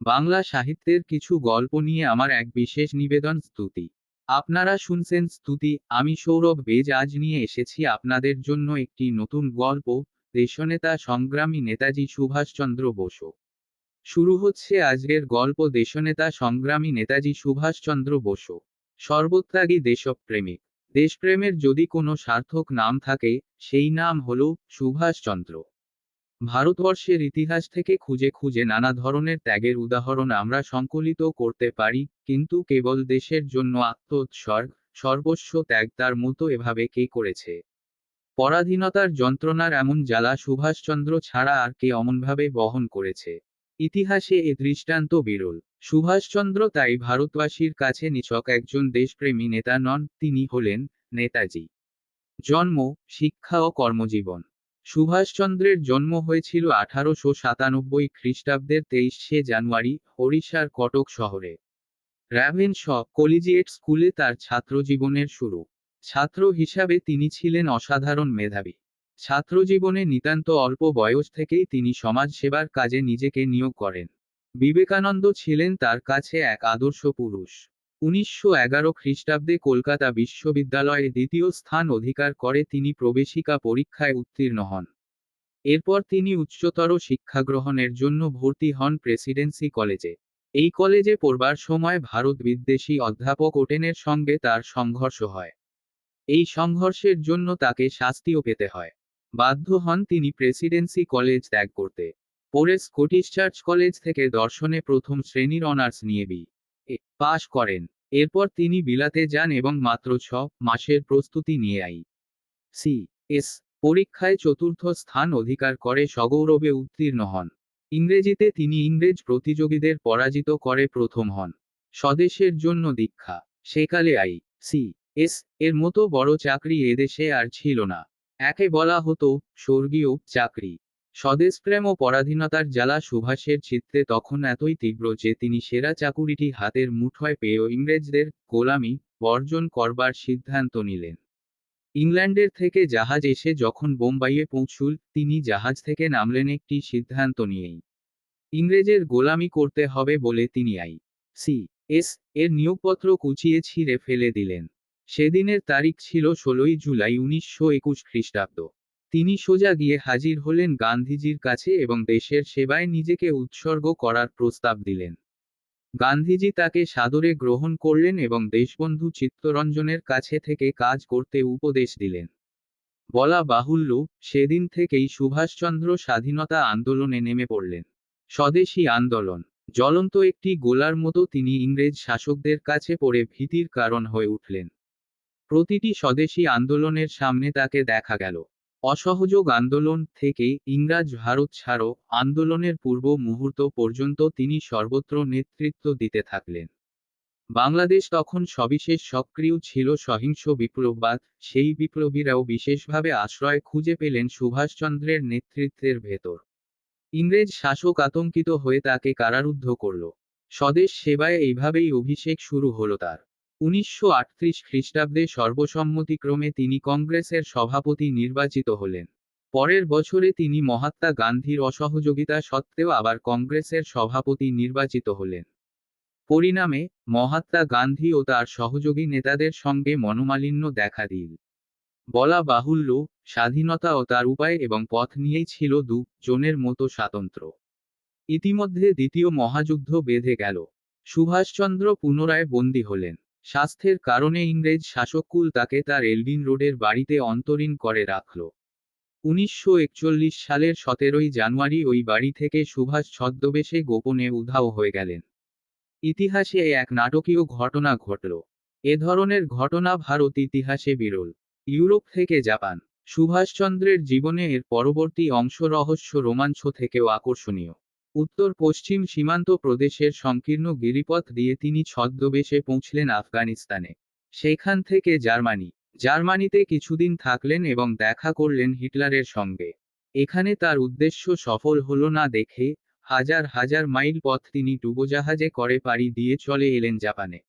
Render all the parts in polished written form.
বাংলা সাহিত্যের কিছু গল্প নিয়ে আমার এক বিশেষ নিবেদন স্তুতি। আপনারা শুনছেন স্তুতি, আমি সৌরভ বেজ আজ নিয়ে এসেছি আপনাদের জন্য একটি নতুন গল্প, দেশনেতা সংগ্রামী নেতাজি সুভাষচন্দ্র বসু। শুরু হচ্ছে আজকের গল্প দেশনেতা সংগ্রামী নেতাজি সুভাষচন্দ্র বসু। সর্বত্যাগী দেশপ্রেমিক। দেশপ্রেমের যদি কোনো সার্থক নাম থাকে, সেই নাম হল সুভাষচন্দ্র। ভারতবর্ষের ইতিহাস থেকে খুঁজে খুঁজে নানা ধরনের ত্যাগের উদাহরণ আমরা সংকলিত করতে পারি, কিন্তু কেবল দেশের জন্য আত্মোৎসর্গ, সর্বস্ব ত্যাগ তার মতো এভাবে কে করেছে? পরাধীনতার যন্ত্রণার এমন জ্বালা সুভাষচন্দ্র ছাড়া আর কে অমনভাবে বহন করেছে? ইতিহাসে এ দৃষ্টান্ত বিরল। সুভাষচন্দ্র তাই ভারতবাসীর কাছে নিছক একজন দেশপ্রেমী নেতা নন, তিনি হলেন নেতাজি। জন্ম, শিক্ষা ও কর্মজীবন। সুভাষচন্দ্রের জন্ম হয়েছিল 1897 খ্রিস্টাব্দের 23শে জানুয়ারি, ওড়িশার কটক শহরে। র্যাভেনশ কলিজিয়েট স্কুলে তার ছাত্রজীবনের শুরু। ছাত্র হিসাবে তিনি ছিলেন অসাধারণ মেধাবী। ছাত্রজীবনে নিতান্ত অল্প বয়স থেকেই তিনি সমাজসেবার কাজে নিজেকে নিয়োগ করেন। বিবেকানন্দ ছিলেন তার কাছে এক আদর্শ পুরুষ। 1911 খ্রিস্টাব্দে কলকাতা বিশ্ববিদ্যালয়ে দ্বিতীয় স্থান অধিকার করে তিনি প্রবেশিকা পরীক্ষায় উত্তীর্ণ হন। এরপর তিনি উচ্চতর শিক্ষা গ্রহণের জন্য ভর্তি হন প্রেসিডেন্সি কলেজে। এই কলেজে পড়বার সময় ভারত বিদ্বেষী অধ্যাপক ওটেনের সঙ্গে তার সংঘর্ষ হয়। এই সংঘর্ষের জন্য তাকে শাস্তিও পেতে হয়। বাধ্য হন তিনি প্রেসিডেন্সি কলেজ ত্যাগ করতে। পরে স্কটিশ চার্চ কলেজ থেকে দর্শনে প্রথম শ্রেণীর অনার্স নিয়ে বি.এ. পাশ করেন। এরপর তিনি বিলাতে যান এবং মাত্র 6 মাসের প্রস্তুতি নিয়ে আই.সি.এস. পরীক্ষায় চতুর্থ স্থান অধিকার করে সগৌরবে উত্তীর্ণ হন। ইংরেজিতে তিনি ইংরেজ প্রতিযোগীদের পরাজিত করে প্রথম হন। স্বদেশের জন্য দীক্ষা। সেকালে আই.সি.এস. এর মতো বড় চাকরি এদেশে আর ছিল না। একে বলা হতো স্বর্গীয় চাকরি। স্বদেশপ্রেম ও পরাধীনতার জ্বালা সুভাষের চিত্তে তখন এতই তীব্র যে তিনি সেরা চাকুরিটি হাতের মুঠোয় পেয়েও ইংরেজদের গোলামি বর্জন করবার সিদ্ধান্ত নিলেন। ইংল্যান্ডের থেকে জাহাজ এসে যখন বোম্বাইয়ে পৌঁছুল, তিনি জাহাজ থেকে নামলেন একটি সিদ্ধান্ত নিয়েই। ইংরেজের গোলামি করতে হবে বলে তিনি আই.সি.এস. এর নিয়োগপত্র কুচিয়ে ছিঁড়ে ফেলে দিলেন। সেদিনের তারিখ ছিল 16ই জুলাই 1921 খ্রিস্টাব্দ। তিনি সোজা গিয়ে হাজির হলেন গান্ধীজির কাছে এবং দেশের সেবায় নিজেকে উৎসর্গ করার প্রস্তাব দিলেন। গান্ধীজি তাকে সাদরে গ্রহণ করলেন এবং দেশবন্ধু চিত্তরঞ্জনের কাছে থেকে কাজ করতে উপদেশ দিলেন। বলা বাহুল্য, সেদিন থেকেই সুভাষচন্দ্র স্বাধীনতা আন্দোলনে নেমে পড়লেন। স্বদেশী আন্দোলন। জ্বলন্ত একটি গোলার মতো তিনি ইংরেজ শাসকদের কাছে পড়ে ভীতির কারণ হয়ে উঠলেন। প্রতিটি স্বদেশী আন্দোলনের সামনে তাকে দেখা গেল। অসহযোগ আন্দোলন থেকে ইংরাজ ভারত ছাড়ো আন্দোলনের পূর্ব মুহূর্ত পর্যন্ত তিনি সর্বত্র নেতৃত্ব দিতে থাকলেন। বাংলাদেশ তখন সবিশেষ সক্রিয় ছিল সহিংস বিপ্লববাদ, সেই বিপ্লবীরাও বিশেষভাবে আশ্রয় খুঁজে পেলেন সুভাষচন্দ্রের নেতৃত্বের ভেতর। ইংরেজ শাসক আতঙ্কিত হয়ে তাকে কারারুদ্ধ করল। স্বদেশ সেবায় এইভাবেই অভিষেক শুরু হলো তার। 1938 খ্রিস্টাব্দে সর্বসম্মতিক্রমে তিনি কংগ্রেসের সভাপতি নির্বাচিত হলেন। পরের বছরে তিনি মহাত্মা গান্ধীর অসহযোগিতা সত্ত্বেও আবার কংগ্রেসের সভাপতি নির্বাচিত হলেন। পরিণামে মহাত্মা গান্ধী ও তার সহযোগী নেতাদের সঙ্গে মনোমালিন্য দেখা দিল। বলা বাহুল্য, স্বাধীনতা ও তার উপায় এবং পথ নিয়েই ছিল জনের মতো স্বাতন্ত্র্য। ইতিমধ্যে দ্বিতীয় মহাযুদ্ধ বেধে গেল। সুভাষচন্দ্র পুনরায় বন্দী হলেন। স্বাস্থ্যের কারণে ইংরেজ শাসককুল তাকে তার এলগিন রোডের বাড়িতে অন্তরীণ করে রাখল। 1941 সালের 17ই জানুয়ারি ওই বাড়ি থেকে সুভাষ ছদ্মবেশে গোপনে উধাও হয়ে গেলেন। ইতিহাসে এক নাটকীয় ঘটনা ঘটল। এ ধরনের ঘটনা ভারত ইতিহাসে বিরল। ইউরোপ থেকে জাপান। সুভাষচন্দ্রের জীবনে এর পরবর্তী অংশ রহস্য রোমাঞ্চ থেকেও আকর্ষণীয়। উত্তর পশ্চিম সীমান্ত প্রদেশের সংকীর্ণ গিরিপথ দিয়ে তিনি ছদ্মবেশে পৌঁছলেন আফগানিস্তানে। সেখান থেকে জার্মানিতে কিছুদিন থাকলেন এবং দেখা করলেন হিটলারের সঙ্গে। এখানে তার উদ্দেশ্য সফল হলো না দেখে হাজার হাজার মাইল পথ তিনি ডুবোজাহাজে করে পাড়ি দিয়ে চলে এলেন জাপানে।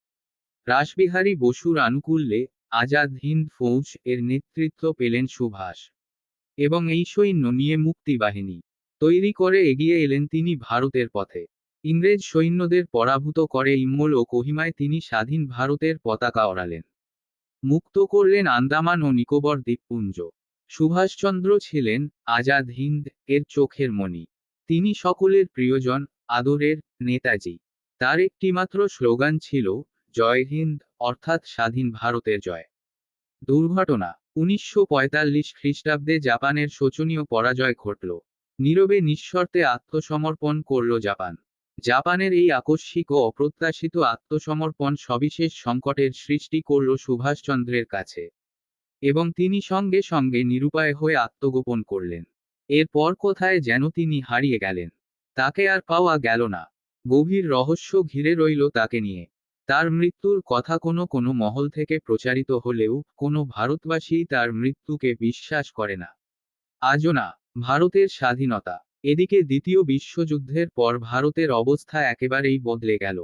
রাসবিহারী বসুর আনুকূল্যে আজাদ হিন্দ ফৌজ এর নেতৃত্ব পেলেন সুভাষ। এবং এই সৈন্য নিয়ে মুক্তি বাহিনী তৈরি করে এগিয়ে এলেন তিনি ভারতের পথে। ইংরেজ সৈন্যদের পরাভূত করে ইম্মল ও কোহিমায় তিনি স্বাধীন ভারতের পতাকা ওড়ালেন। মুক্ত করলেন আন্দামান ও নিকোবর দ্বীপপুঞ্জ। সুভাষচন্দ্র ছিলেন আজাদ হিন্দ এর চোখের মণি। তিনি সকলের প্রিয়জন, আদরের নেতাজি। তার একটিমাত্র স্লোগান ছিল, জয় হিন্দ, অর্থাৎ স্বাধীন ভারতের জয়। দুর্ঘটনা: 1945 খ্রিস্টাব্দে জাপানের শোচনীয় পরাজয় ঘটল। নীরবে নিঃশর্তে আত্মসমর্পণ করল জাপান। জাপানের এই আকস্মিক ও অপ্রত্যাশিত আত্মসমর্পণ সবিশেষ সংকটের সৃষ্টি করল সুভাষচন্দ্রের কাছে, এবং তিনি সঙ্গে সঙ্গে নিরুপায় হয়ে আত্মগোপন করলেন। এরপর কোথায় যেন তিনি হারিয়ে গেলেন। তাকে আর পাওয়া গেল না। গভীর রহস্য ঘিরে রইল তাকে নিয়ে। তার মৃত্যুর কথা কোনো কোনো মহল থেকে প্রচারিত হলেও কোনো ভারতবাসী তার মৃত্যুকে বিশ্বাস করে না। আজও না। ভারতের স্বাধীনতা। এদিকে দ্বিতীয় বিশ্বযুদ্ধের পর ভারতের অবস্থা একেবারেই বদলে গেল।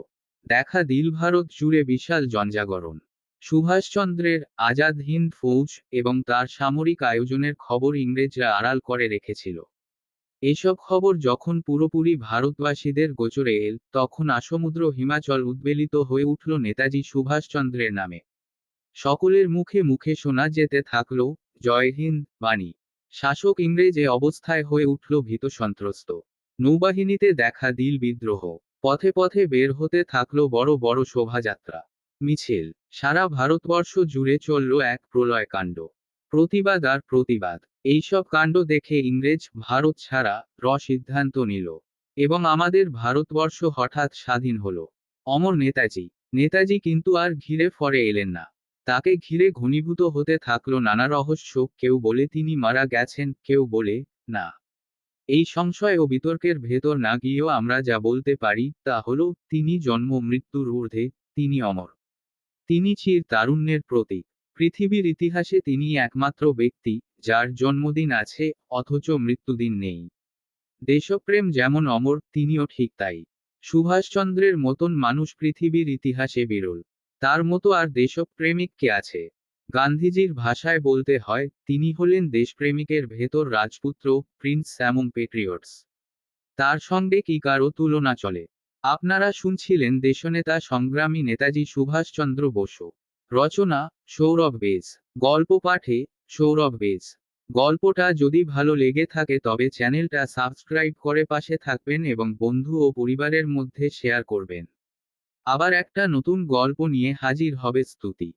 দেখা দিল ভারত জুড়ে বিশাল জনজাগরণ। সুভাষচন্দ্রের আজাদ হিন্দ ফৌজ এবং তার সামরিক আয়োজনের খবর ইংরেজরা আড়াল করে রেখেছিল। এসব খবর যখন পুরোপুরি ভারতবাসীদের গোচরে এল, তখন আসমুদ্র হিমাচল উদ্বেলিত হয়ে উঠল নেতাজি সুভাষচন্দ্রের নামে। সকলের মুখে মুখে শোনা যেতে থাকল, জয় হিন্দ বাণী। শাসক ইংরেজ এ অবস্থায় হয়ে উঠল ভীতসন্ত্রস্ত। নৌবাহিনীতে দেখা দিল বিদ্রোহ। পথে পথে বের হতে থাকলো বড় বড় শোভাযাত্রা, মিছিল। সারা ভারতবর্ষ জুড়ে চলল এক প্রলয়কাণ্ড। প্রতিবাদ আর প্রতিবাদ। এইসব কাণ্ড দেখে ইংরেজ ভারত ছাড়া সিদ্ধান্ত নিল, এবং আমাদের ভারতবর্ষ হঠাৎ স্বাধীন হলো। অমর নেতাজি। নেতাজি কিন্তু আর ঘিরে ফরে এলেন না। তাকে ঘিরে ঘনীভূত হতে থাকলো নানা রহস্য। কেউ বলে তিনি মারা গেছেন, কেউ বলে না। এই সংশয় ও বিতর্কের ভেতর না গিয়েও আমরা যা বলতে পারি তা হলো, তিনি জন্ম মৃত্যুর ঊর্ধ্বে, তিনি অমর। তিনি চির তারুণ্যের প্রতীক। পৃথিবীর ইতিহাসে তিনি একমাত্র ব্যক্তি যার জন্মদিন আছে অথচ মৃত্যুদিন নেই। দেশপ্রেম যেমন অমর, তিনিও ঠিক তাই। সুভাষচন্দ্রের মতন মানুষ পৃথিবীর ইতিহাসে বিরল। তার মতো আর দেশপ্রেমিক কে আছে? গান্ধীজির ভাষায় বলতে হয়, তিনি হলেন দেশপ্রেমিকের ভেতর রাজপুত্র, প্রিন্স অ্যামং পেট্রিয়টস। তার সঙ্গে কি কারো তুলনা চলে? আপনারা শুনছিলেন দেশনেতা সংগ্রামী নেতাজি সুভাষচন্দ্র বসু। রচনা: সৌরভ বেজ। গল্প পাঠে: সৌরভ বেজ। গল্পটা যদি ভালো লেগে থাকে তবে চ্যানেলটা সাবস্ক্রাইব করে পাশে থাকবেন এবং বন্ধু ও পরিবারের মধ্যে শেয়ার করবেন। আবার একটা নতুন গল্প নিয়ে হাজির হবে স্তুতি।